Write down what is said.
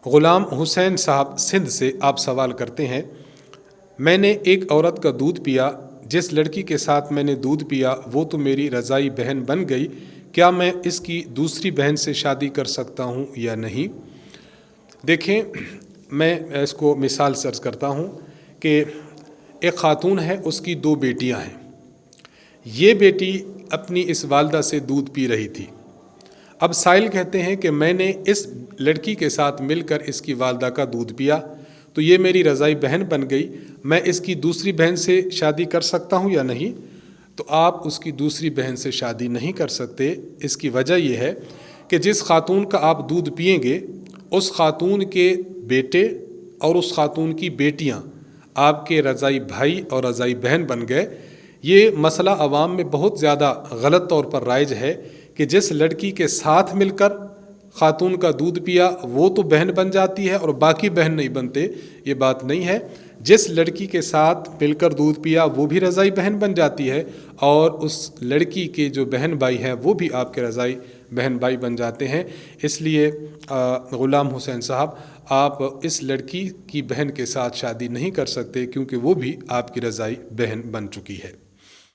غلام حسین صاحب سندھ سے آپ سوال کرتے ہیں، میں نے ایک عورت کا دودھ پیا، جس لڑکی کے ساتھ میں نے دودھ پیا وہ تو میری رضائی بہن بن گئی، کیا میں اس کی دوسری بہن سے شادی کر سکتا ہوں یا نہیں؟ دیکھیں، میں اس کو مثال سرچ کرتا ہوں کہ ایک خاتون ہے، اس کی 2 بیٹیاں ہیں۔ یہ بیٹی اپنی اس والدہ سے دودھ پی رہی تھی۔ اب سائل کہتے ہیں کہ میں نے اس لڑکی کے ساتھ مل کر اس کی والدہ کا دودھ پیا تو یہ میری رضائی بہن بن گئی، میں اس کی دوسری بہن سے شادی کر سکتا ہوں یا نہیں؟ تو آپ اس کی دوسری بہن سے شادی نہیں کر سکتے۔ اس کی وجہ یہ ہے کہ جس خاتون کا آپ دودھ پئیں گے اس خاتون کے بیٹے اور اس خاتون کی بیٹیاں آپ کے رضائی بھائی اور رضائی بہن بن گئے۔ یہ مسئلہ عوام میں بہت زیادہ غلط طور پر رائج ہے کہ جس لڑکی کے ساتھ مل کر خاتون کا دودھ پیا وہ تو بہن بن جاتی ہے اور باقی بہن نہیں بنتے۔ یہ بات نہیں ہے۔ جس لڑکی کے ساتھ مل کر دودھ پیا وہ بھی رضائی بہن بن جاتی ہے اور اس لڑکی کے جو بہن بھائی ہیں وہ بھی آپ کے رضائی بہن بھائی بن جاتے ہیں۔ اس لیے غلام حسین صاحب، آپ اس لڑکی کی بہن کے ساتھ شادی نہیں کر سکتے کیونکہ وہ بھی آپ کی رضائی بہن بن چکی ہے۔